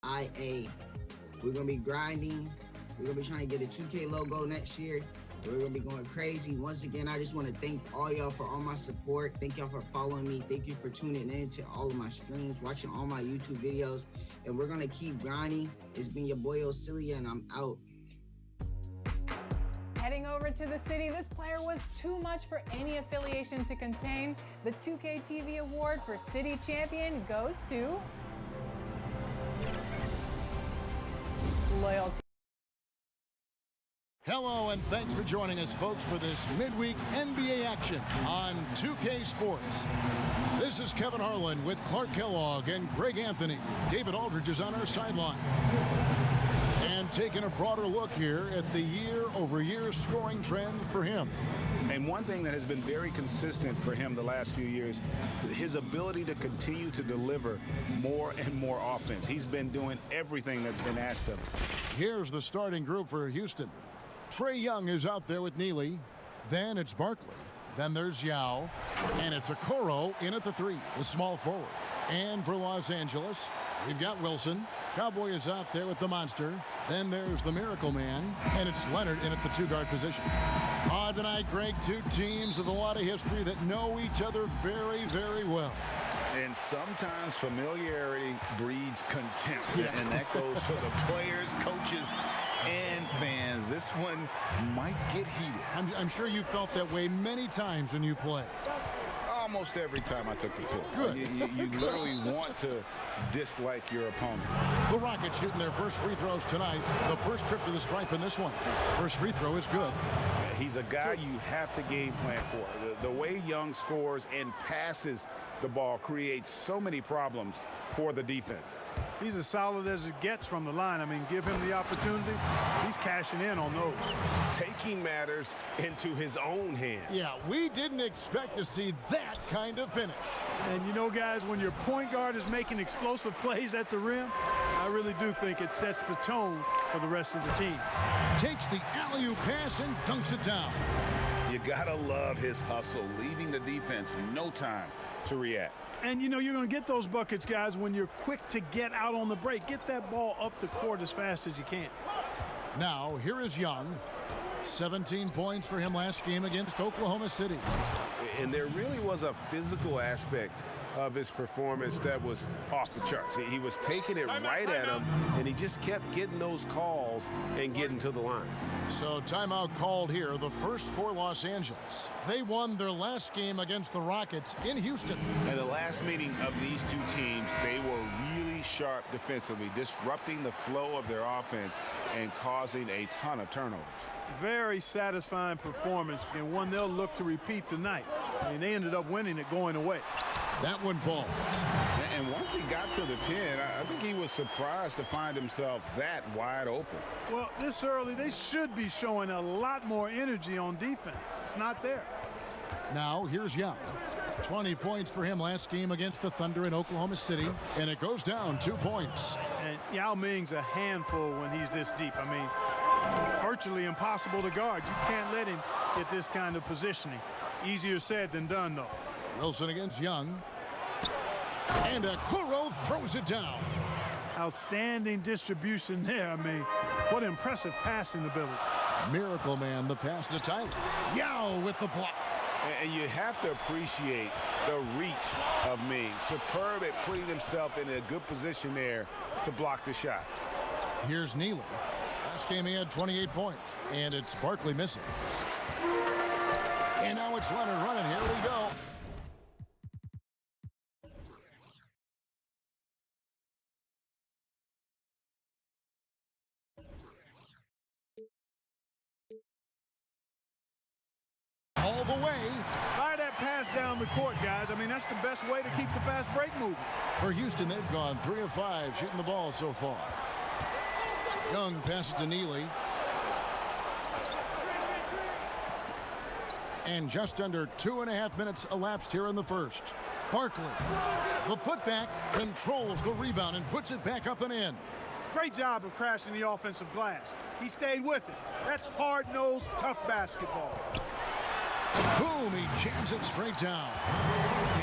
IA. We're going to be grinding. We're going to be trying to get a 2K logo next year. We're going to be going crazy. Once again, I just want to thank all y'all for all my support. Thank y'all for following me. Thank you for tuning in to all of my streams, watching all my YouTube videos. And we're going to keep grinding. It's been your boy Osilia, and I'm out. Heading over to the city, this player was too much for any affiliation to contain. The 2K TV award for city champion goes to Loyalty. Hello, and thanks for joining us, folks, for this midweek NBA action on 2K Sports. This is Kevin Harlan with Clark Kellogg and Greg Anthony. David Aldridge is on our sideline. And taking a broader look here at the year-over-year scoring trend for him. And one thing that has been very consistent for him the last few years, his ability to continue to deliver more and more offense. He's been doing everything that's been asked of him. Here's the starting group for Houston. Trae Young is out there with Neely. Then it's Barkley. Then there's Yao. And it's Okoro in at the 3, the small forward. And for Los Angeles, we've got Wilson. Cowboy is out there with the monster. Then there's the Miracle Man. And it's Leonard in at the 2-guard position. On tonight, Greg, two teams with a lot of history that know each other very, very well. And sometimes familiarity breeds contempt. Yeah. And that goes for the players, coaches, and fans. This one might get heated. I'm sure you felt that way many times when you play. Almost every time I took the field. Good. You literally want to dislike your opponent. The Rockets shooting their first free throws tonight. The first trip to the stripe in this one. First free throw is good. He's a guy you have to game plan for. The way Young scores and passes the ball creates so many problems for the defense. He's as solid as it gets from the line. I mean, give him the opportunity. He's cashing in on those. Taking matters into his own hands. Yeah, we didn't expect to see that kind of finish. And you know, guys, when your point guard is making explosive plays at the rim, I really do think it sets the tone for the rest of the team. Takes the alley-oop pass and dunks it down. You gotta love his hustle, leaving the defense no time to react. And you know you're going to get those buckets, guys, when you're quick to get out on the break. Get that ball up the court as fast as you can. Now, here is Young. 17 points for him last game against Oklahoma City. And there really was a physical aspect of his performance that was off the charts. He was taking it right at him, and he just kept getting those calls and getting to the line. So timeout called here, the first for Los Angeles. They won their last game against the Rockets in Houston. At the last meeting of these two teams, they were really sharp defensively, disrupting the flow of their offense and causing a ton of turnovers. Very satisfying performance, and one they'll look to repeat tonight. I mean, they ended up winning it going away. That one falls. And once he got to the 10, I think he was surprised to find himself that wide open. Well, this early, they should be showing a lot more energy on defense. It's not there. Now, here's Yao. 20 points for him last game against the Thunder in Oklahoma City, and it goes down 2 points. And Yao Ming's a handful when he's this deep. I mean, virtually impossible to guard. You can't let him get this kind of positioning. Easier said than done, though. Wilson against Young. And Okoro throws it down. Outstanding distribution there. I mean, what impressive passing ability. Miracle Man, the pass to Tyler. Yao with the block. And you have to appreciate the reach of Ming. Superb at putting himself in a good position there to block the shot. Here's Neely. Last game he had 28 points, and it's Barkley missing. And now it's Leonard running. Here we go. All the way. Fire that pass down the court, guys. I mean, that's the best way to keep the fast break moving. For Houston, they've gone 3 of 5 shooting the ball so far. Young passes to Neely. And just under 2.5 minutes elapsed here in the first. Barkley, the putback, controls the rebound and puts it back up and in. Great job of crashing the offensive glass. He stayed with it. That's hard-nosed, tough basketball. Boom, he jams it straight down.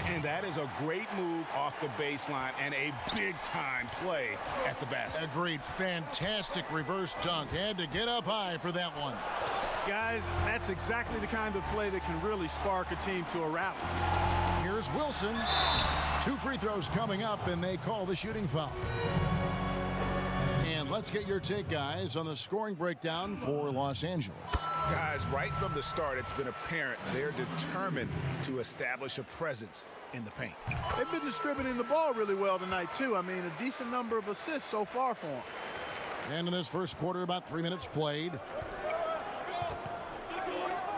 And that is a great move off the baseline and a big-time play at the basket. Agreed. Fantastic reverse dunk. Had to get up high for that one. Guys, that's exactly the kind of play that can really spark a team to a rally. Here's Wilson. 2 free throws coming up, and they call the shooting foul. And let's get your take, guys, on the scoring breakdown for Los Angeles. Guys, right from the start, it's been apparent they're determined to establish a presence in the paint. They've been distributing the ball really well tonight, too. I mean, a decent number of assists so far for them. And in this first quarter, about 3 minutes played.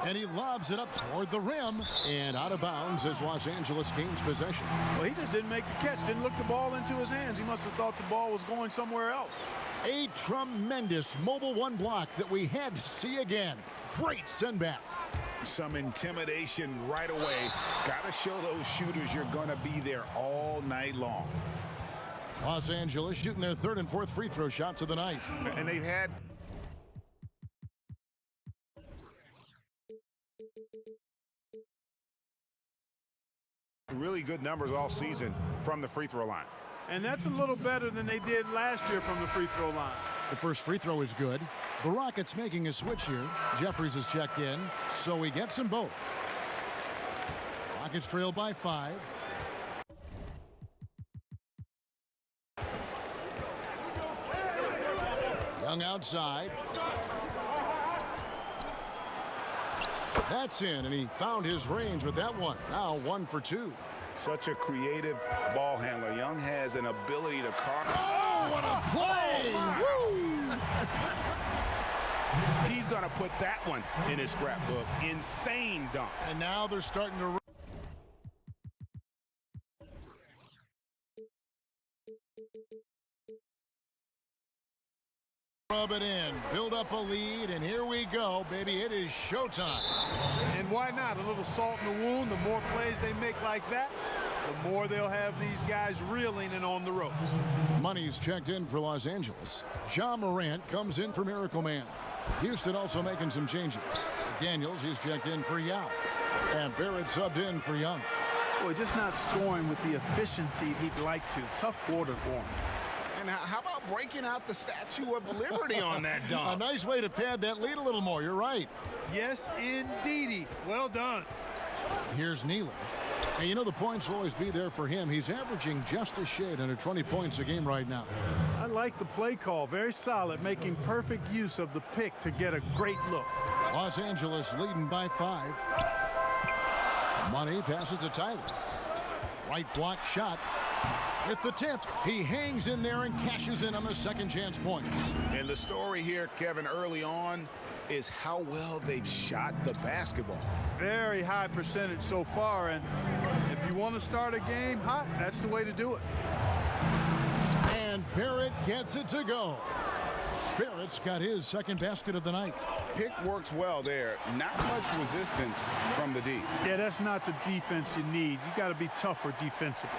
And he lobs it up toward the rim and out of bounds as Los Angeles gains possession. Well, he just didn't make the catch, didn't look the ball into his hands. He must have thought the ball was going somewhere else. A tremendous mobile one block that we had to see again. Great send back. Some intimidation right away. Got to show those shooters you're going to be there all night long. Los Angeles shooting their 3rd and 4th free throw shots of the night. And they've had really good numbers all season from the free throw line. And that's a little better than they did last year from the free throw line. The first free throw is good. The Rockets making a switch here. Jeffries is checked in, so he gets them both. Rockets trail by 5. Young outside. That's in, and he found his range with that one. Now 1 for 2. Such a creative ball handler. Young has an ability to carve. Oh, what a play! Woo! He's going to put that one in his scrapbook. Insane dunk. And now they're starting to rub it in, build up a lead, and here we go, baby. It is showtime. And why not? A little salt in the wound. The more plays they make like that, the more they'll have these guys reeling and on the ropes. Money's checked in for Los Angeles. Ja Morant comes in for Miracle Man. Houston also making some changes. Daniels, he's checked in for Yao. And Barrett subbed in for Young. Boy, just not scoring with the efficiency he'd like to. Tough quarter for him. And how about breaking out the Statue of Liberty on that A dunk? nice way to pad that lead a little more. You're right. Yes, indeedy. Well done. Here's Neely. And you know the points will always be there for him. He's averaging just a shade under 20 points a game right now. I like the play call. Very solid, making perfect use of the pick to get a great look. Los Angeles leading by 5. Money passes to Tyler. Right block shot. At the tip, he hangs in there and cashes in on the second chance points. And the story here, Kevin, early on is how well they've shot the basketball. Very high percentage so far, and if you want to start a game hot, that's the way to do it. And Barrett gets it to go. Barrett's got his second basket of the night. Pick works well there. Not much resistance from the D. Yeah, that's not the defense you need. You got to be tougher defensively.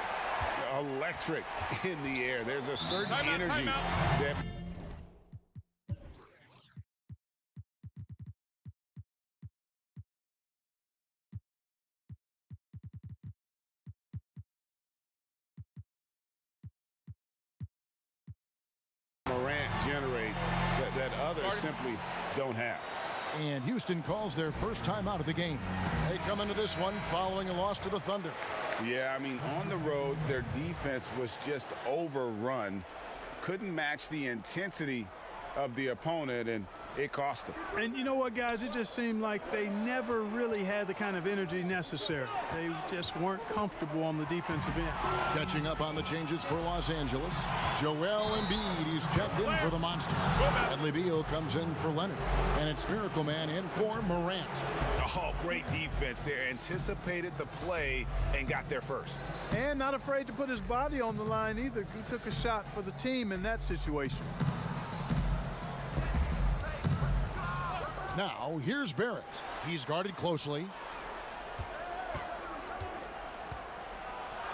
Electric in the air. There's a certain energy that Morant generates that others simply don't have. And Houston calls their first timeout of the game. They come into this one following a loss to the Thunder. Yeah, I mean, on the road, their defense was just overrun. Couldn't match the intensity of the opponent, and it cost them. And you know what, guys? It just seemed like they never really had the kind of energy necessary. They just weren't comfortable on the defensive end. Catching up on the changes for Los Angeles. Joel Embiid, he's checked in for the Monster. Bradley Beal comes in for Leonard. And it's Miracle Man in for Morant. Oh, great defense there. Anticipated the play and got there first. And not afraid to put his body on the line either. He took a shot for the team in that situation. Now, here's Barrett. He's guarded closely.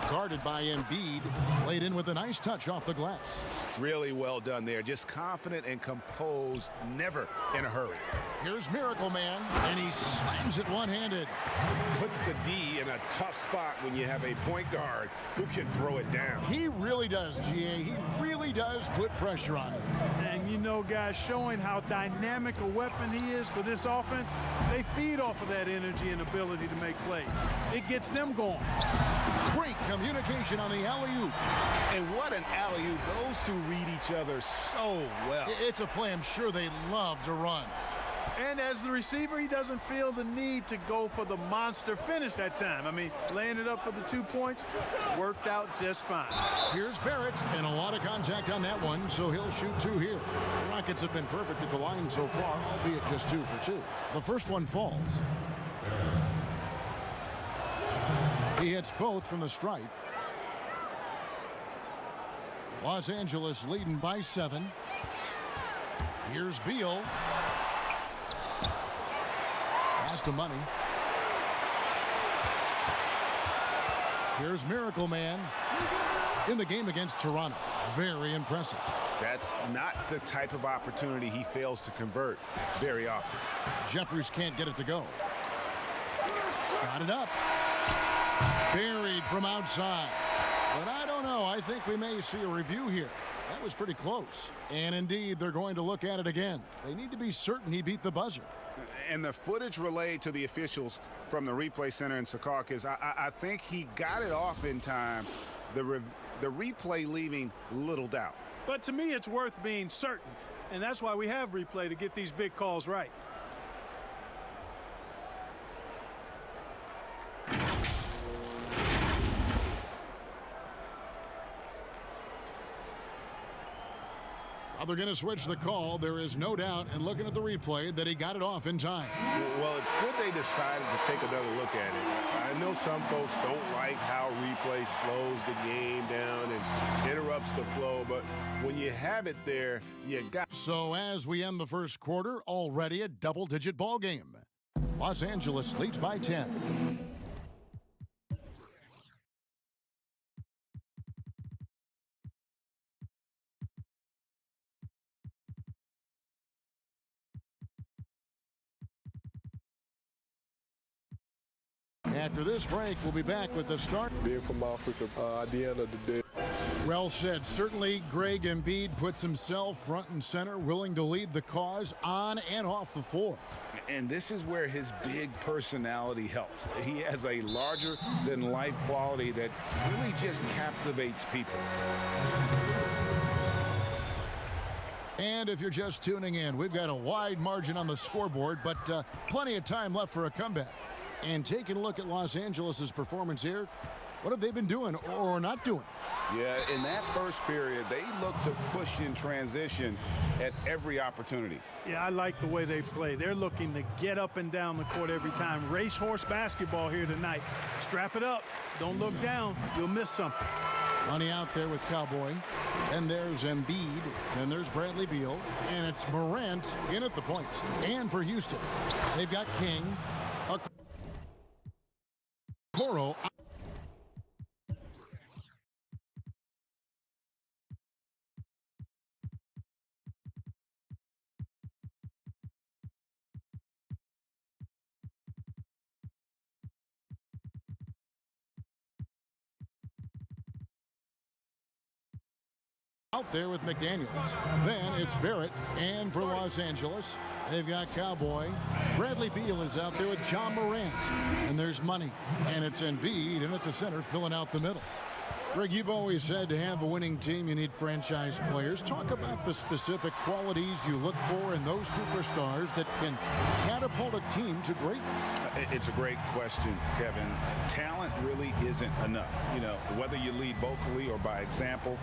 Guarded by Embiid. Laid in with a nice touch off the glass. Really well done there. Just confident and composed, never in a hurry. Here's Miracle Man, and he slams it one-handed. Puts the D in a tough spot when you have a point guard who can throw it down. He really does, GA. He really does put pressure on him. And you know, guys, showing how dynamic a weapon he is for this offense, they feed off of that energy and ability to make plays. It gets them going. Great communication on the alley-oop. And what an alley-oop. Those two read each other so well. It's a play I'm sure they love to run. And as the receiver, he doesn't feel the need to go for the monster finish that time. I mean, laying it up for the 2 points worked out just fine. Here's Barrett, and a lot of contact on that one, so he'll shoot 2 here. The Rockets have been perfect at the line so far, albeit just 2 for 2. The first one falls. He hits both from the stripe. Los Angeles leading by 7. Here's Beal. Pass to Money. Here's Miracle Man in the game against Toronto. Very impressive. That's not the type of opportunity he fails to convert very often. Jeffries can't get it to go. Got it up. Buried from outside. But I don't know. I think we may see a review here. That was pretty close. And indeed, they're going to look at it again. They need to be certain he beat the buzzer. And the footage relayed to the officials from the replay center in Secaucus, I think he got it off in time. The replay leaving little doubt. But to me, it's worth being certain. And that's why we have replay, to get these big calls right. Well, they're going to switch the call. There is no doubt, and looking at the replay, that he got it off in time. Well, it's good they decided to take another look at it. I know some folks don't like how replay slows the game down and interrupts the flow, but when you have it there, you got. So as we end the first quarter, already a double-digit ball game. Los Angeles leads by 10. After this break, we'll be back with the start. Being from Africa, at the end of the day. Well said. Certainly, Greg Embiid puts himself front and center, willing to lead the cause on and off the floor. And this is where his big personality helps. He has a larger-than-life quality that really just captivates people. And if you're just tuning in, we've got a wide margin on the scoreboard, but plenty of time left for a comeback. And taking a look at Los Angeles' performance here, what have they been doing or not doing? Yeah, in that first period, they looked to push in transition at every opportunity. Yeah, I like the way they play. They're looking to get up and down the court every time. Racehorse basketball here tonight. Strap it up. Don't look down. You'll miss something. Money out there with Cowboy. Then there's Embiid. Then there's Bradley Beal. And it's Morant in at the point. And for Houston, they've got King. Okoro. Out there with McDaniels. Then it's Barrett, and for Los Angeles, they've got Cowboy. Bradley Beal is out there with John Morant. And there's Money. And it's Embiid in at the center, filling out the middle. Greg, you've always said to have a winning team, you need franchise players. Talk about the specific qualities you look for in those superstars that can catapult a team to greatness. It's a great question, Kevin. Talent really isn't enough. You know, whether you lead vocally or by example,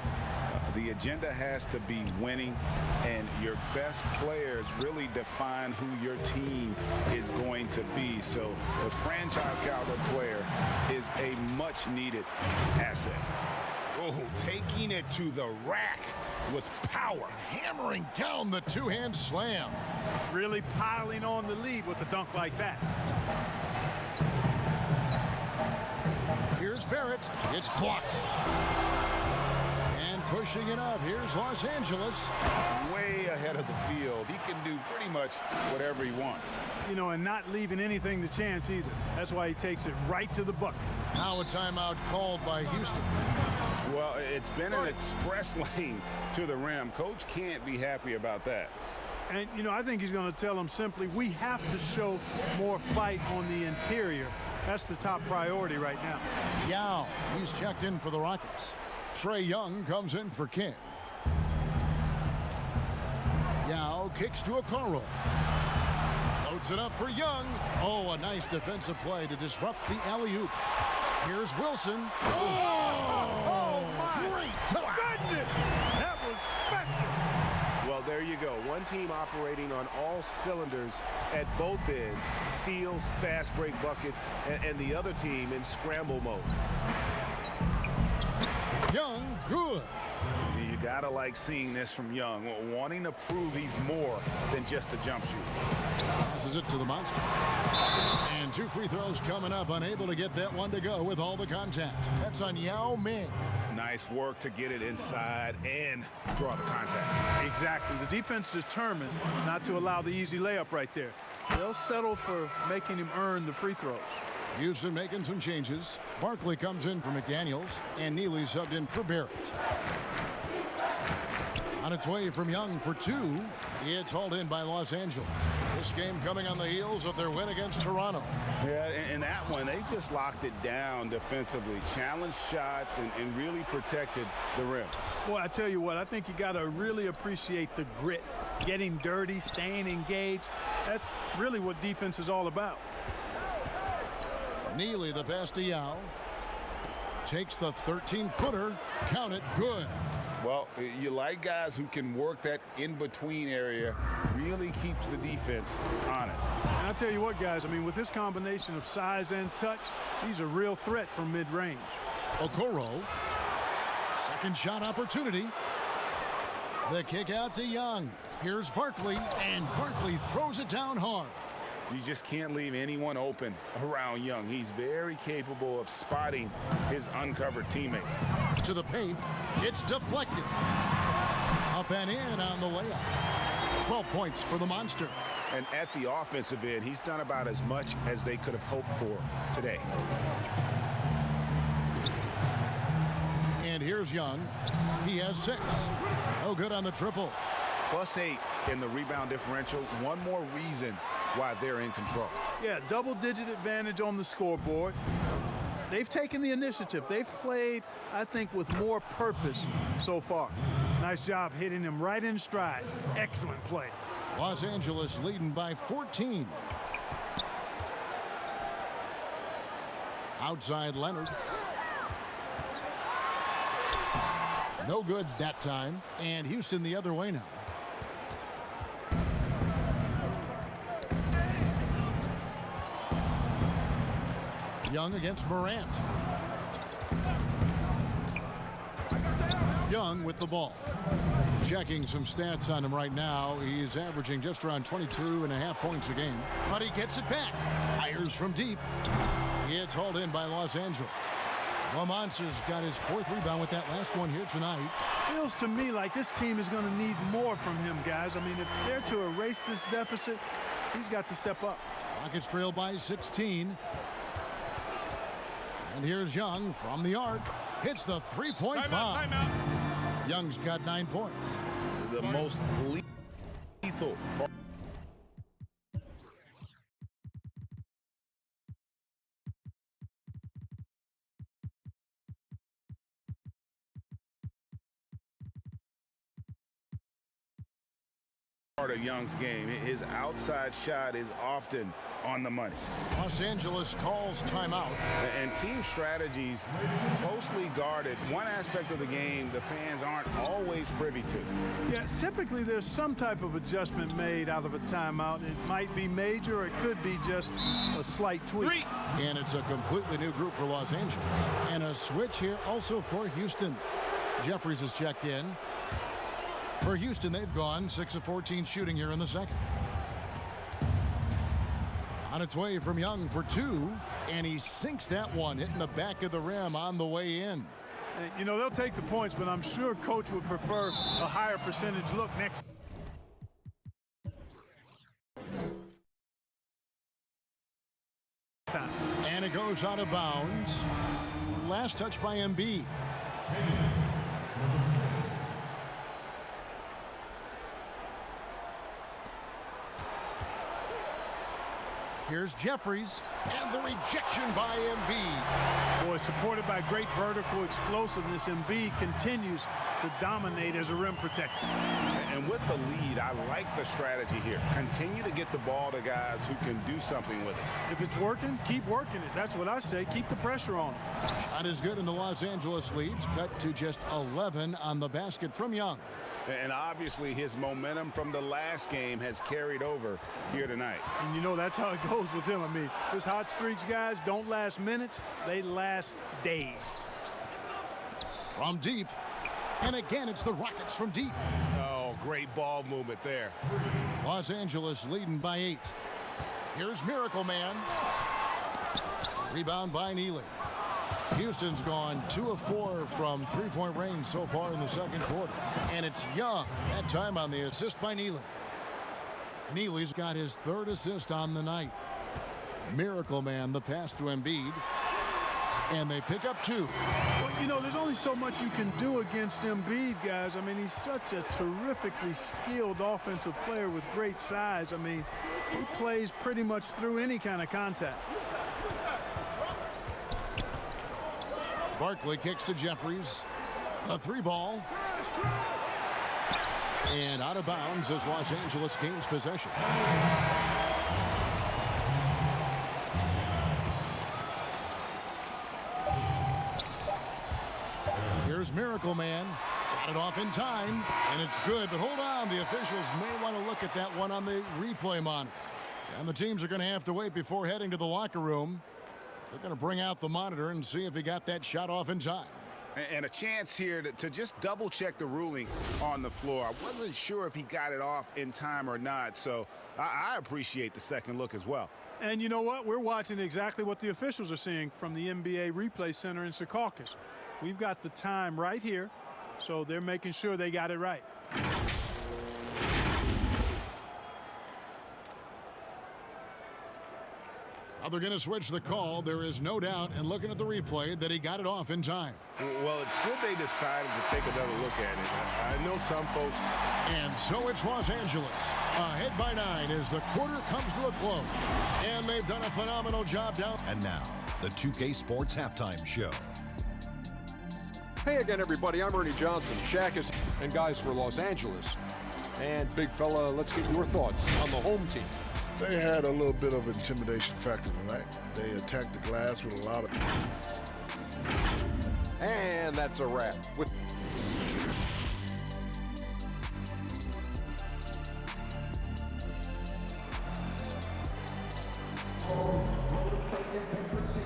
the agenda has to be winning, and your best players really define who your team is going to be. So the franchise caliber player is a much-needed asset. Oh, taking it to the rack with power. Hammering down the two-hand slam. Really piling on the lead with a dunk like that. Here's Barrett. It's blocked. And pushing it up. Here's Los Angeles. Way ahead of the field. He can do pretty much whatever he wants. You know, and not leaving anything to chance either. That's why he takes it right to the bucket. Now a timeout called by Houston. Well, it's been an express lane to the rim. Coach can't be happy about that. And, you know, I think he's going to tell them simply, we have to show more fight on the interior. That's the top priority right now. Yao, he's checked in for the Rockets. Trae Young comes in for King. Yao kicks to Okoro. Floats it up for Young. Oh, a nice defensive play to disrupt the alley-oop. Here's Wilson. Oh my goodness! That was special. Well, there you go. One team operating on all cylinders at both ends. Steals, fast break buckets, and the other team in scramble mode. Young, good. You gotta like seeing this from Young, wanting to prove he's more than just a jump shooter. Passes it to the monster. And 2 free throws coming up, unable to get that one to go with all the contact. That's on Yao Ming. Nice work to get it inside and draw the contact. Exactly. The defense determined not to allow the easy layup right there. They'll settle for making him earn the free throws. Houston making some changes. Barkley comes in for McDaniels, and Neely subbed in for Barrett. On its way from Young for 2. It's hauled in by Los Angeles. This game coming on the heels of their win against Toronto. Yeah, in that one, they just locked it down defensively, challenged shots, and really protected the rim. Boy, I tell you what, I think you got to really appreciate the grit, getting dirty, staying engaged. That's really what defense is all about. Neely, the pass to Yao. Takes the 13-footer. Count it, good. Well, you like guys who can work that in-between area, really keeps the defense honest. And I'll tell you what, guys, I mean, with this combination of size and touch, he's a real threat from mid-range. Okoro. Second shot opportunity. The kick out to Young. Here's Barkley, and Barkley throws it down hard. You just can't leave anyone open around Young. He's very capable of spotting his uncovered teammates. To the paint, it's deflected. Up and in on the layup. 12 points for the Monster. And at the offensive end, he's done about as much as they could have hoped for today. And here's Young. He has 6. No good on the triple. +8 in the rebound differential. One more reason why they're in control. Yeah, double-digit advantage on the scoreboard. They've taken the initiative. They've played, I think, with more purpose so far. Nice job hitting him right in stride. Excellent play. Los Angeles leading by 14. Outside Leonard. No good that time. And Houston the other way now. Young against Morant. Young with the ball. Checking some stats on him right now. He's averaging just around 22.5 points a game. But he gets it back. Fires from deep. It's hauled in by Los Angeles. The Monsters got his 4th rebound with that last one here tonight. Feels to me like this team is going to need more from him, guys. I mean, if they're to erase this deficit, he's got to step up. Rockets trail by 16. And here's Young from the arc. Hits the 3-point bomb. Timeout. Young's got 9 points. The most lethal. Part of Young's game. His outside shot is often on the money. Los Angeles calls timeout. And team strategies closely guarded. One aspect of the game the fans aren't always privy to. Yeah, typically there's some type of adjustment made out of a timeout. It might be major or it could be just a slight tweak. And it's a completely new group for Los Angeles. And a switch here also for Houston. Jeffries has checked in. For Houston, they've gone 6 of 14 shooting here in the second. On its way from Young for 2, and he sinks that one, hitting the back of the rim on the way in. And, you know, they'll take the points, but I'm sure coach would prefer a higher percentage look next time. And it goes out of bounds. Last touch by Embiid. Here's Jeffries, and the rejection by Embiid. Boy, supported by great vertical explosiveness, Embiid continues to dominate as a rim protector. And with the lead, I like the strategy here. Continue to get the ball to guys who can do something with it. If it's working, keep working it. That's what I say. Keep the pressure on him. Shot is good, and the Los Angeles leads cut to just 11 on the basket from Young. And obviously his momentum from the last game has carried over here tonight. And you know that's how it goes with him. I mean, his hot streaks, guys, don't last minutes. They last days. From deep. And again, it's the Rockets from deep. Oh, great ball movement there. Los Angeles leading by 8. Here's Miracle Man. Rebound by Neely. Houston's gone 2 of 4 from three-point range so far in the second quarter. And it's Young, that time on the assist by Neely. Neely's got his 3rd assist on the night. Miracle Man, the pass to Embiid. And they pick up 2. Well, you know, there's only so much you can do against Embiid, guys. I mean, he's such a terrifically skilled offensive player with great size. I mean, he plays pretty much through any kind of contact. Barkley kicks to Jeffries. A 3-ball. And out of bounds as Los Angeles gains possession. Here's Miracle Man. Got it off in time, and it's good. But hold on, the officials may want to look at that one on the replay monitor. And the teams are going to have to wait before heading to the locker room. They're going to bring out the monitor and see if he got that shot off in time. And a chance here to just double check the ruling on the floor. I wasn't sure if he got it off in time or not, so I appreciate the second look as well. And you know what? We're watching exactly what the officials are seeing from the NBA Replay Center in Secaucus. We've got the time right here, so they're making sure they got it right. Now they're going to switch the call. There is no doubt, and looking at the replay, that he got it off in time. Well, it's good they decided to take another look at it. I know some folks. And so it's Los Angeles, ahead by 9 as the quarter comes to a close. And they've done a phenomenal job down. And now, the 2K Sports Halftime Show. Hey again, everybody. I'm Ernie Johnson. Shaq is and guys for Los Angeles. And big fella, let's get your thoughts on the home team. They had a little bit of intimidation factor tonight. They attacked the glass with a lot of... And that's a wrap.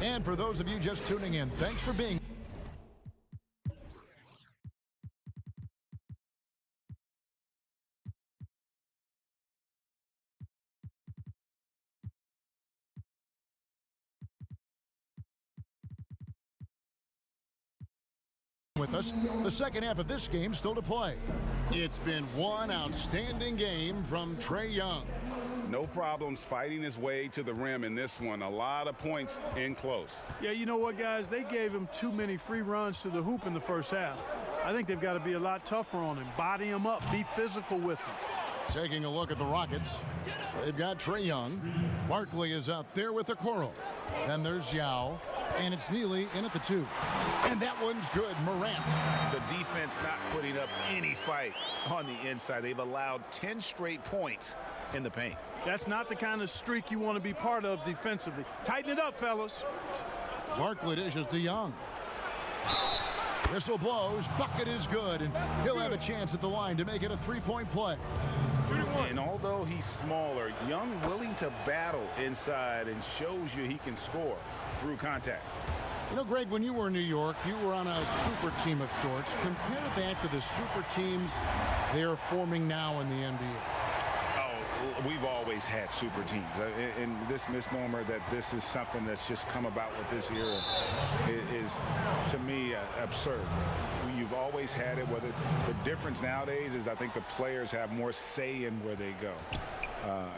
And for those of you just tuning in, thanks for being with us. The second half of this game still to play. It's been one outstanding game from Trae Young. No problems fighting his way to the rim in this one. A lot of points in close. Yeah, you know what, guys? They gave him too many free runs to the hoop in the first half. I think they've got to be a lot tougher on him. Body him up. Be physical with him. Taking a look at the Rockets. They've got Trae Young. Barkley is out there with Okoro. Then there's Yao. And it's Neely in at the 2. And that one's good. Morant. The defense not putting up any fight on the inside. They've allowed 10 straight points in the paint. That's not the kind of streak you want to be part of defensively. Tighten it up, fellas. Barkley dishes to Young. Whistle blows. Bucket is good. And he'll have a chance at the line to make it a 3-point play. And although he's smaller, Young willing to battle inside and shows you he can score through contact. You know, Greg, when you were in New York, you were on a super team of sorts. Compare that to the super teams they're forming now in the NBA. Oh, we've always had super teams. And this misnomer that this is something that's just come about with this era is to me, absurd. You've always had it. Whether the difference nowadays is I think the players have more say in where they go.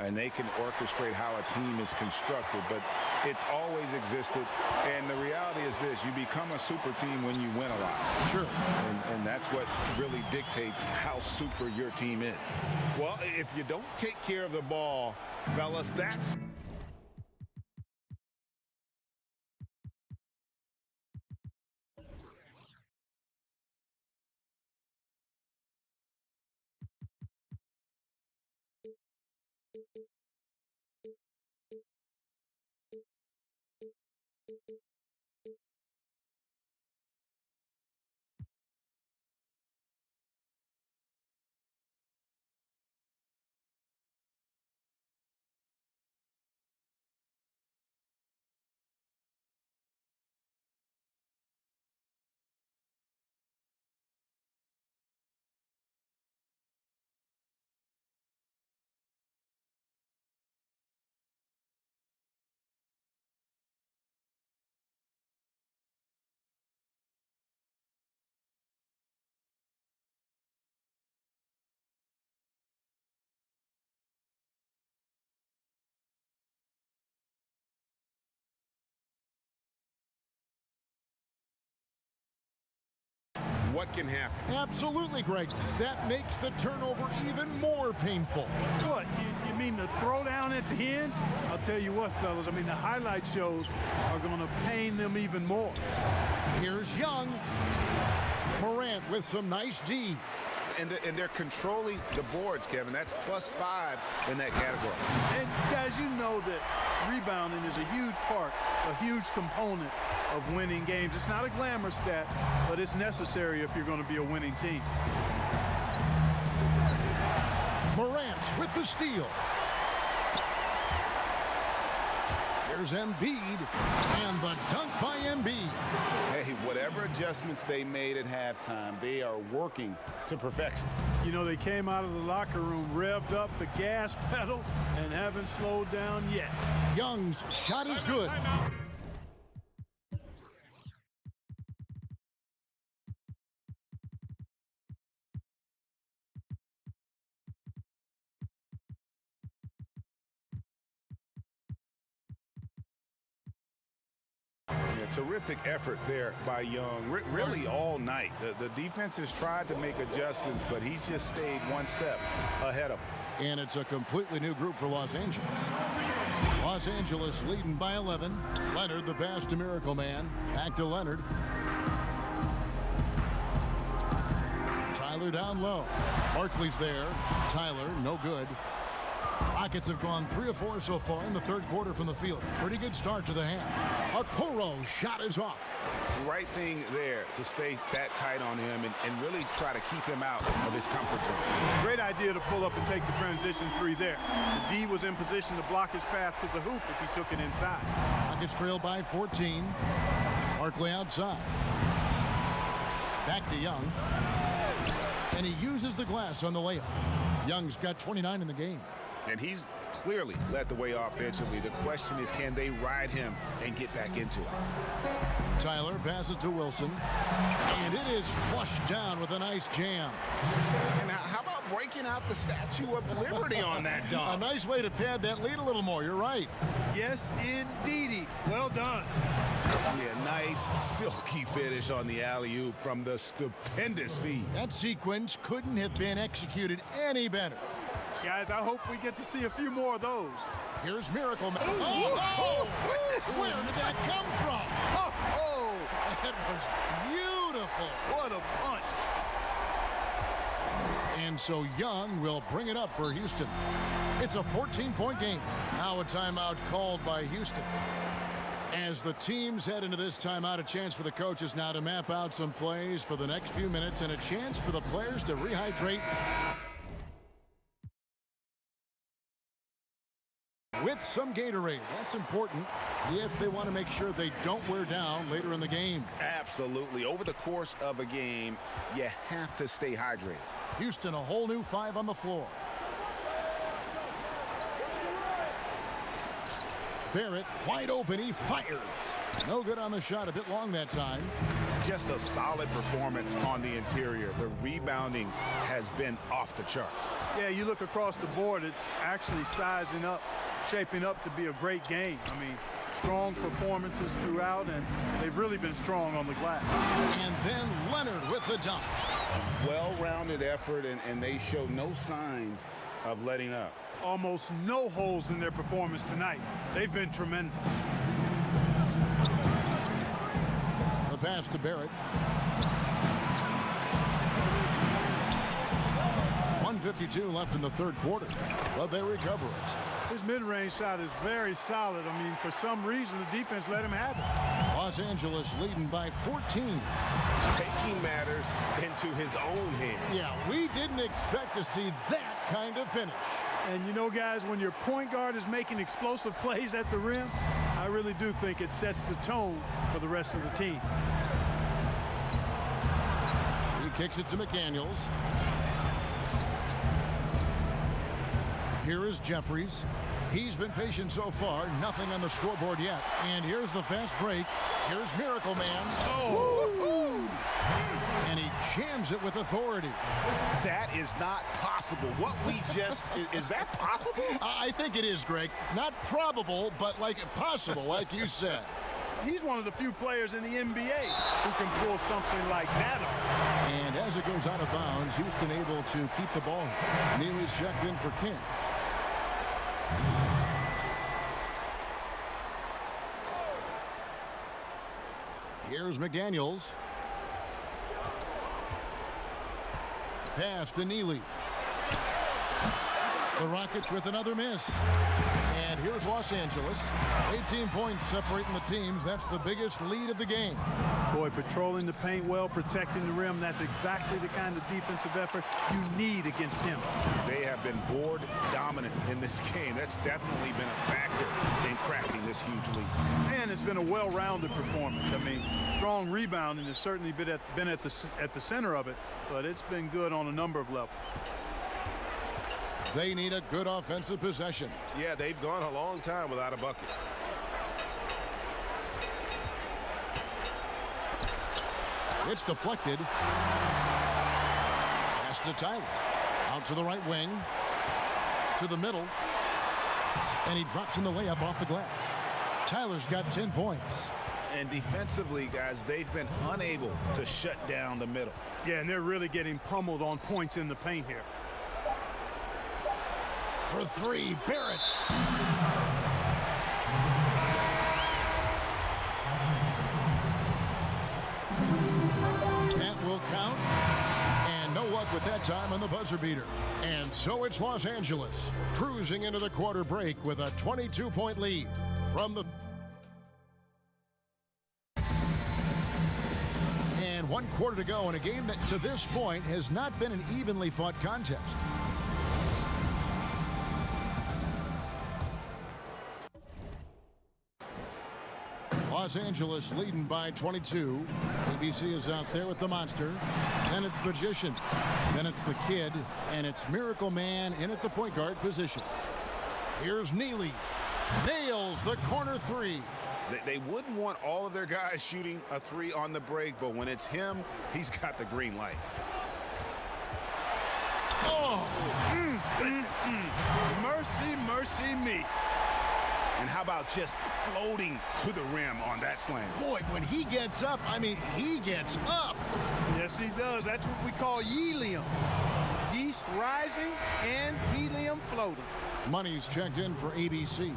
And they can orchestrate how a team is constructed, but it's always existed. And the reality is this: you become a super team when you win a lot. Sure. And that's what really dictates how super your team is. Well, if you don't take care of the ball, fellas, that's... What can happen? Absolutely, Greg. That makes the turnover even more painful. What, you mean the throwdown at the end? I'll tell you what, fellas, I mean, the highlight shows are going to pain them even more. Here's Young. Morant with some nice D. And they're controlling the boards, Kevin. That's +5 in that category. And, guys, you know that rebounding is a huge part, a huge component of winning games. It's not a glamour stat, but it's necessary if you're going to be a winning team. Morant with the steal. There's Embiid, and the dunk by Embiid. Hey, whatever adjustments they made at halftime, they are working to perfection. You know, they came out of the locker room, revved up the gas pedal, and haven't slowed down yet. Young's shot is good. Terrific effort there by Young, really all night. The defense has tried to make adjustments, but he's just stayed one step ahead of them. And it's a completely new group for Los Angeles. Los Angeles leading by 11. Leonard, the pass to Miracle Man. Back to Leonard. Tyler down low. Barkley's there. Tyler, no good. Rockets have gone 3 of 4 so far in the third quarter from the field. Pretty good start to the half. Okoro shot is off. Right thing there to stay that tight on him and really try to keep him out of his comfort zone. Great idea to pull up and take the transition 3 there. The D was in position to block his path to the hoop if he took it inside. Rockets trail by 14. Barkley outside. Back to Young. And he uses the glass on the layup. Young's got 29 in the game. And he's clearly led the way offensively. The question is, can they ride him and get back into it? Tyler passes to Wilson. And it is flushed down with a nice jam. And how about breaking out the Statue of Liberty on that dunk? A nice way to pad that lead a little more. You're right. Yes, indeedy. Well done. Yeah, nice silky finish on the alley-oop from the stupendous feed. That sequence couldn't have been executed any better. Guys, I hope we get to see a few more of those. Here's Miracle Man. Oh, where did that come from? Oh, that was beautiful. What a punch. And so Young will bring it up for Houston. It's a 14-point game. Now a timeout called by Houston. As the teams head into this timeout, a chance for the coaches now to map out some plays for the next few minutes and a chance for the players to rehydrate with some Gatorade. That's important if they want to make sure they don't wear down later in the game. Absolutely. Over the course of a game, you have to stay hydrated. Houston, a whole new 5 on the floor. Barrett wide open. He fires. No good on the shot. A bit long that time. Just a solid performance on the interior. The rebounding has been off the charts. Yeah, you look across the board, it's actually sizing up, shaping up to be a great game. I mean, strong performances throughout, and they've really been strong on the glass. And then Leonard with the dunk. Well-rounded effort, and they show no signs of letting up. Almost no holes in their performance tonight. They've been tremendous. The pass to Barrett. 1:52 left in the third quarter, but they recover it. His mid-range shot is very solid. I mean, for some reason, the defense let him have it. Los Angeles leading by 14. Taking matters into his own hands. Yeah, we didn't expect to see that kind of finish. And you know, guys, when your point guard is making explosive plays at the rim, I really do think it sets the tone for the rest of the team. He kicks it to McDaniels. Here is Jeffries. He's been patient so far. Nothing on the scoreboard yet. And here's the fast break. Here's Miracle Man. Oh! And he jams it with authority. That is not possible. What we just, is that possible? I think it is, Greg. Not probable, but like possible, like you said. He's one of the few players in the NBA who can pull something like that off. And as it goes out of bounds, Houston able to keep the ball. Neely's checked in for King. Here's McDaniels. Pass to Neely. The Rockets with another miss. And here's Los Angeles. 18 points separating the teams. That's the biggest lead of the game. Boy, patrolling the paint well, protecting the rim. That's exactly the kind of defensive effort you need against him. They have been board dominant in this game. That's definitely been a factor in crafting this huge lead. And it's been a well-rounded performance. I mean, strong rebounding has certainly been at the center of it, but it's been good on a number of levels. They need a good offensive possession. Yeah, they've gone a long time without a bucket. It's deflected. Pass to Tyler. Out to the right wing. To the middle. And he drops in the layup off the glass. Tyler's got 10 points. And defensively, guys, they've been unable to shut down the middle. Yeah, and they're really getting pummeled on points in the paint here. For three, Barrett. That will count. And no luck with that time on the buzzer beater. And so it's Los Angeles cruising into the quarter break with a 22-point lead from the... And 1 quarter to go in a game that to this point has not been an evenly fought contest. Los Angeles leading by 22. ABC is out there with the monster. Then it's Magician. Then it's the Kid. And it's Miracle Man in at the point guard position. Here's Neely. Nails the corner three. They wouldn't want all of their guys shooting a three on the break, but when it's him, he's got the green light. Oh! Mercy, mercy me. And how about just floating to the rim on that slam? Boy, when he gets up, I mean, he gets up. Yes, he does. That's what we call helium. Yeast rising and helium floating. Money's checked in for ABC.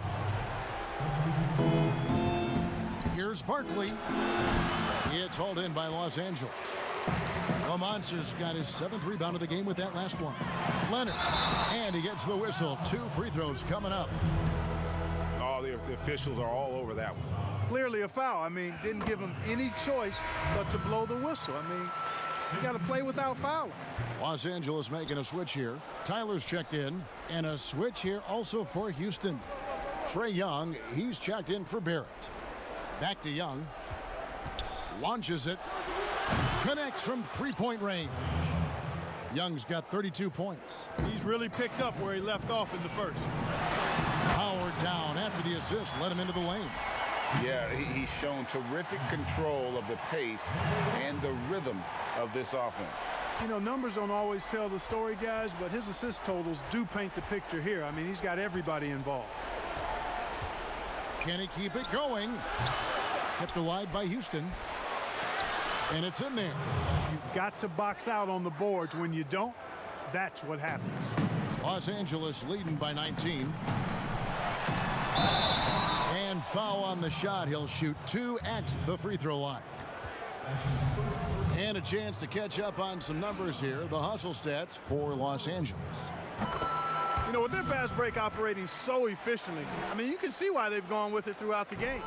Here's Barkley. It's hauled in by Los Angeles. The Monster's got his 7th rebound of the game with that last one. Leonard. And he gets the whistle. 2 free throws coming up. Oh, the officials are all over that one. Clearly a foul. I mean, didn't give him any choice but to blow the whistle. I mean, you got to play without fouling. Los Angeles making a switch here. Tyler's checked in. And a switch here also for Houston. Trae Young, he's checked in for Barrett. Back to Young. Launches it. Connects from three-point range. Young's got 32 points. He's really picked up where he left off in the first. Powered down after the assist, led him into the lane. Yeah, he's shown terrific control of the pace and the rhythm of this offense. You know, numbers don't always tell the story, guys, but his assist totals do paint the picture here. I mean, he's got everybody involved. Can he keep it going? Kept alive by Houston. And it's in there. You've got to box out on the boards. When you don't, that's what happens. Los Angeles leading by 19. And foul on the shot. He'll shoot 2 at the free throw line. And a chance to catch up on some numbers here. The hustle stats for Los Angeles. You know, with their fast break operating so efficiently, I mean, you can see why they've gone with it throughout the game.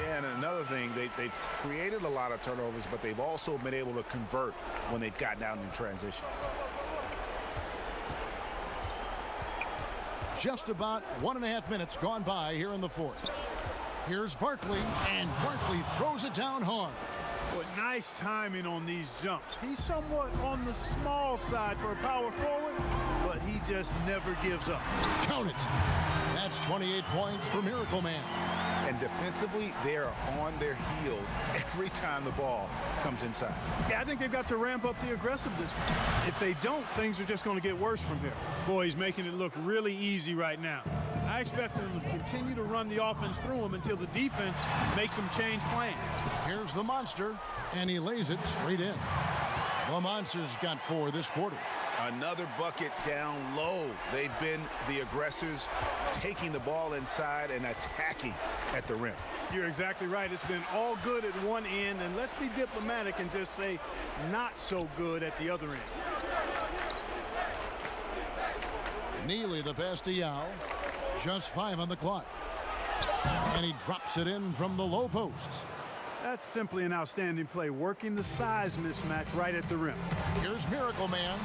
Yeah, and another thing, they've created a lot of turnovers, but they've also been able to convert when they've gotten out in transition. Just about 1.5 minutes gone by here in the fourth. Here's Barkley, and Barkley throws it down hard. But nice timing on these jumps. He's somewhat on the small side for a power forward, but he just never gives up. Count it. That's 28 points for Miracle Man. And defensively, they are on their heels every time the ball comes inside. Yeah, I think they've got to ramp up the aggressiveness. If they don't, things are just going to get worse from here. Boy, he's making it look really easy right now. I expect them to continue to run the offense through him until the defense makes them change plans. Here's the monster, and he lays it straight in. The Monster's got 4 this quarter. Another bucket down low. They've been the aggressors, taking the ball inside and attacking at the rim. You're exactly right. It's been all good at one end, and let's be diplomatic and just say not so good at the other end. Neely the pass to Yao. Just 5 on the clock. And he drops it in from the low post. That's simply an outstanding play, working the size mismatch right at the rim. Here's Miracle Man.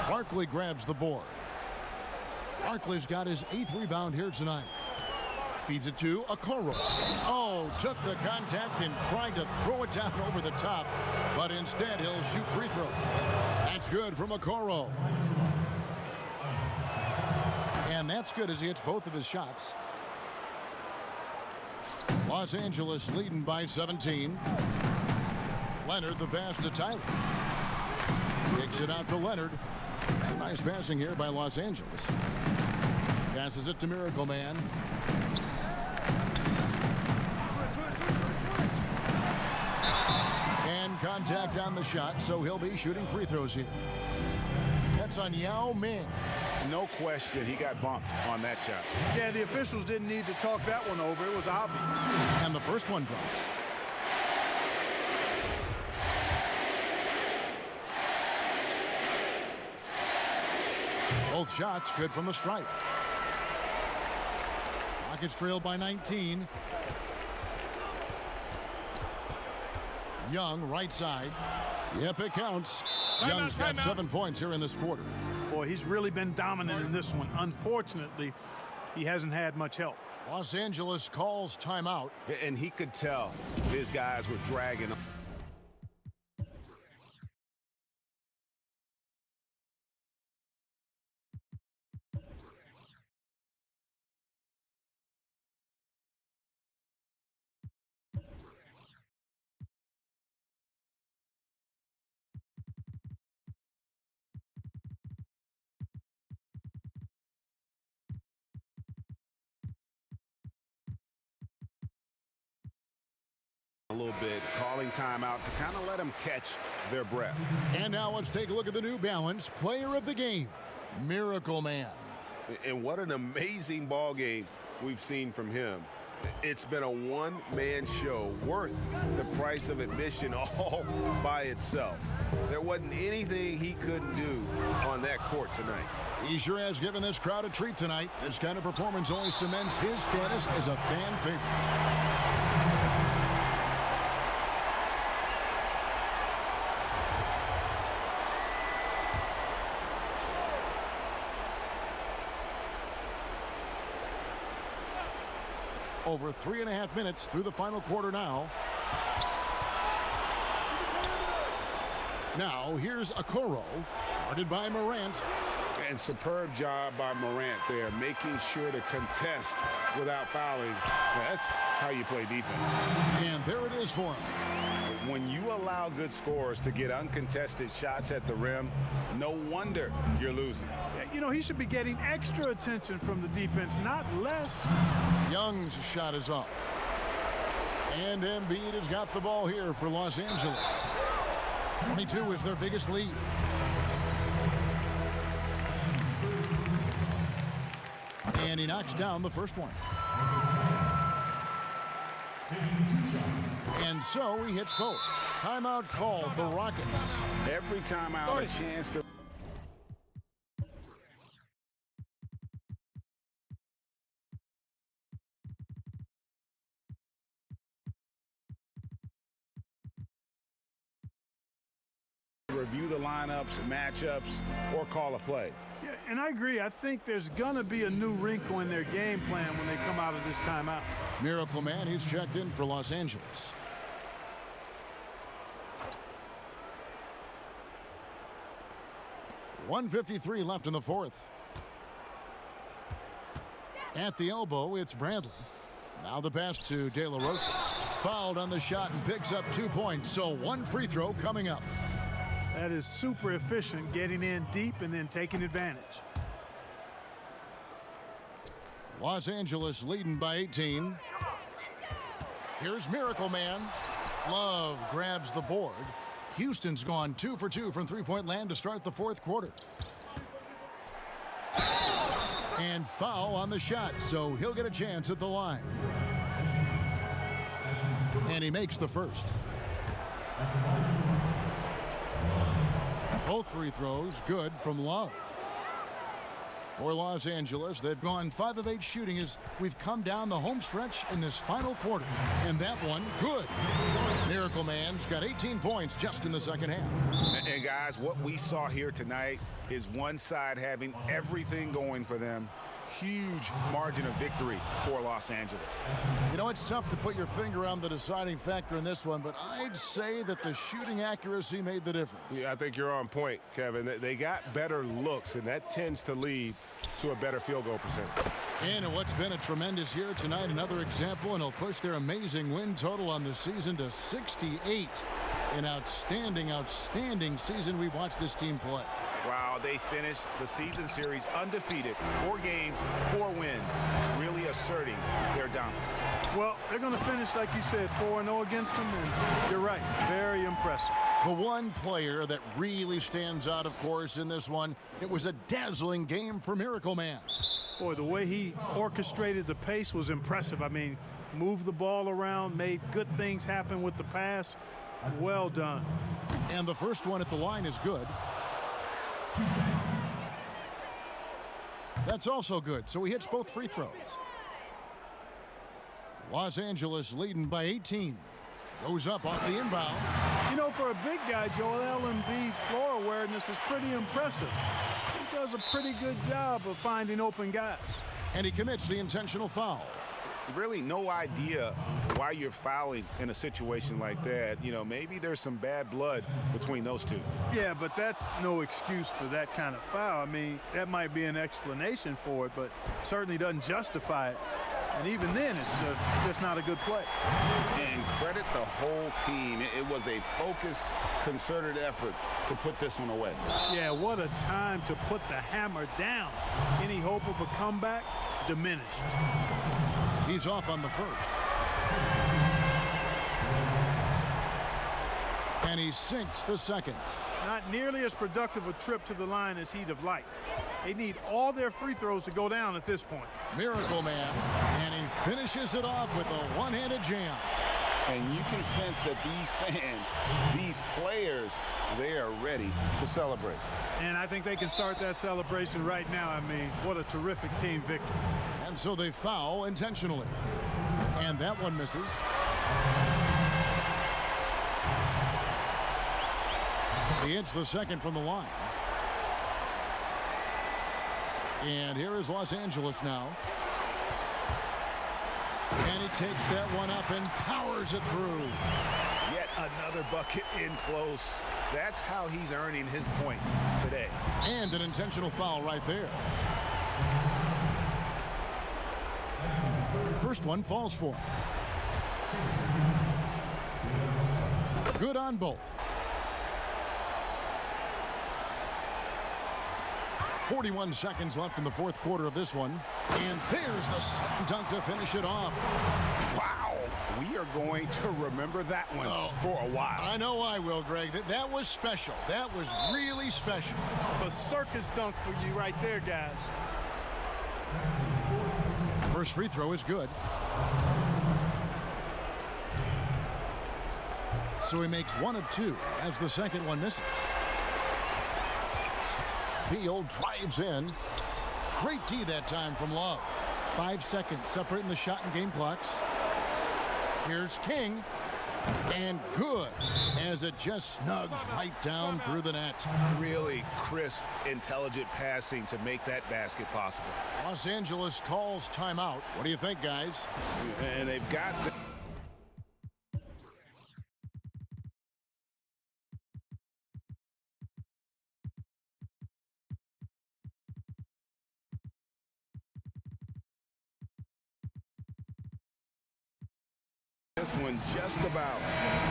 Barkley grabs the board. Barkley's got his 8th rebound here tonight. Feeds it to Okoro. Oh, took the contact and tried to throw it down over the top, but instead he'll shoot free throws. That's good from Okoro. And that's good as he hits both of his shots. Los Angeles leading by 17. Leonard the pass to Tyler. Kicks it out to Leonard. Nice passing here by Los Angeles. Passes it to Miracle Man. And contact on the shot, so he'll be shooting free throws here. That's on Yao Ming. No question, he got bumped on that shot. Yeah, the officials didn't need to talk that one over. It was obvious. And the first one drops. Both shots good from the stripe. Rockets trail by 19. Young, right side. Yep, it counts. Young's got 7 points here in this quarter. Boy, he's really been dominant in this one. Unfortunately, he hasn't had much help. Los Angeles calls timeout. And he could tell his guys were dragging him. A little bit, calling timeout to kind of let them catch their breath. And now let's take a look at the New Balance player of the game, Miracle Man. And what an amazing ball game we've seen from him. It's been a one-man show worth the price of admission all by itself. There wasn't anything he couldn't do on that court tonight. He sure has given this crowd a treat tonight. This kind of performance only cements his status as a fan favorite. Over 3.5 minutes through the final quarter now. Now here's Okoro, guarded by Morant. And superb job by Morant there, making sure to contest without fouling. That's how you play defense. And there it is for him. When you allow good scorers to get uncontested shots at the rim, no wonder you're losing. You know, he should be getting extra attention from the defense, not less. Young's shot is off. And Embiid has got the ball here for Los Angeles. 22 is their biggest lead. And he knocks down the first one. And so he hits both. Timeout called the Rockets. Every timeout, a chance to review the lineups, matchups, or call a play. Yeah, and I agree. I think there's going to be a new wrinkle in their game plan when they come out of this timeout. Miracle Man, he's checked in for Los Angeles. .153 left in the fourth. At the elbow, it's Bradley. Now the pass to De La Rosa. Fouled on the shot and picks up 2 points, so one free throw coming up. That is super efficient, getting in deep and then taking advantage. Los Angeles leading by 18. Here's Miracle Man. Love grabs the board. Houston's gone 2 for 2 from three-point land to start the fourth quarter. And foul on the shot, so he'll get a chance at the line. And he makes the first. Both free throws good from Love. For Los Angeles, they've gone 5 of 8 shooting as we've come down the home stretch in this final quarter. And that one, good. Miracle Man's got 18 points just in the second half. And guys, what we saw here tonight is one side having everything going for them. Huge margin of victory for Los Angeles. You know, it's tough to put your finger on the deciding factor in this one, but I'd say that the shooting accuracy made the difference. Yeah, I think you're on point, Kevin. They got better looks, and that tends to lead to a better field goal percentage. And in what's been a tremendous year tonight, another example, and it'll push their amazing win total on the season to 68. An outstanding, outstanding season we've watched this team play. Wow, they finished the season series undefeated. 4 games, 4 wins, really asserting their dominance. Well, they're going to finish, like you said, 4-0 against them, and you're right, very impressive. The one player that really stands out, of course, in this one, it was a dazzling game for Miracle Man. Boy, the way he orchestrated the pace was impressive. I mean, moved the ball around, made good things happen with the pass. Well done. And the first one at the line is good. That's also good, so he hits both free throws. Los Angeles leading by 18. Goes up off the inbound. You know, for a big guy, Joel Embiid's floor awareness is pretty impressive. He does a pretty good job of finding open guys. And he commits the intentional foul. Really no idea why you're fouling in a situation like that. You know, maybe there's some bad blood between those two. Yeah, but that's no excuse for that kind of foul. I mean, that might be an explanation for it, but certainly doesn't justify it. And even then, it's just not a good play. And credit the whole team. It was a focused, concerted effort to put this one away. Yeah, what a time to put the hammer down. Any hope of a comeback diminished. He's off on the first. And he sinks the second. Not nearly as productive a trip to the line as he'd have liked. They need all their free throws to go down at this point. Miracle Man, and he finishes it off with a one-handed jam. And you can sense that these fans, these players, they are ready to celebrate. And I think they can start that celebration right now. I mean, what a terrific team victory. And so they foul intentionally. And that one misses. He hits the second from the line. And here is Los Angeles now. And he takes that one up and powers it through. Yet another bucket in close. That's how he's earning his points today. And an intentional foul right there. First one falls for him. Good on both. 41 seconds left in the fourth quarter of this one. And there's the slam dunk to finish it off. Wow. We are going to remember that one for a while. I know I will, Greg. That was special. That was really special. A circus dunk for you right there, guys. First free throw is good. So he makes one of two as the second one misses. Beal drives in. Great D that time from Love. 5 seconds separating the shot and game clocks. Here's King. And good as it just snugs right down through the net. Really crisp, intelligent passing to make that basket possible. Los Angeles calls timeout. What do you think, guys? And they've got the this one just about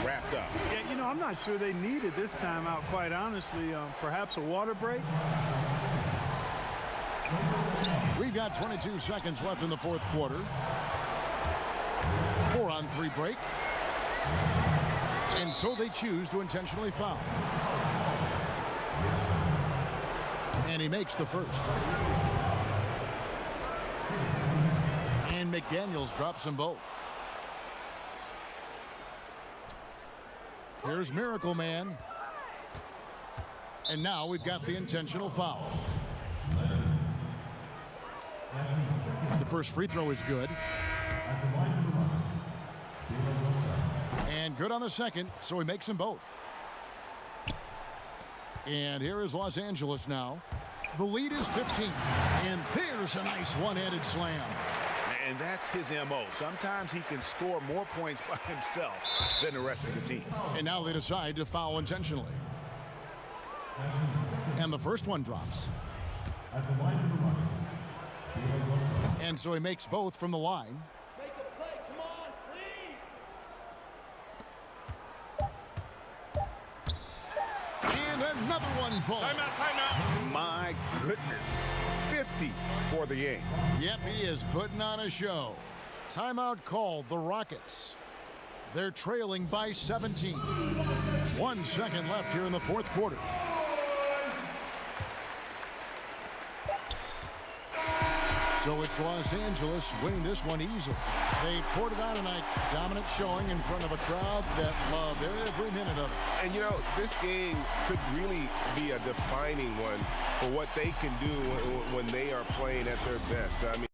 wrapped up. Yeah, you know, I'm not sure they needed this timeout, quite honestly. Perhaps a water break? We've got 22 seconds left in the fourth quarter. 4-on-3 break. And so they choose to intentionally foul. And he makes the first. And McDaniels drops them both. Here's Miracle Man. And now we've got the intentional foul. The first free throw is good. And good on the second, so he makes them both. And here is Los Angeles now. The lead is 15. And there's a nice one-handed slam. And that's his MO. Sometimes he can score more points by himself than the rest of the team. And now they decide to foul intentionally. And the first one drops. And so he makes both from the line. Make a play, come on, please. And another one falls. Timeout. My goodness. 50 for the game. Yep, he is putting on a show. Timeout called the Rockets. They're trailing by 17. 1 second left here in the fourth quarter. So it's Los Angeles winning this one easily. They poured it on tonight. Dominant showing in front of a crowd that loved every minute of it. And, you know, this game could really be a defining one for what they can do when they are playing at their best. I mean,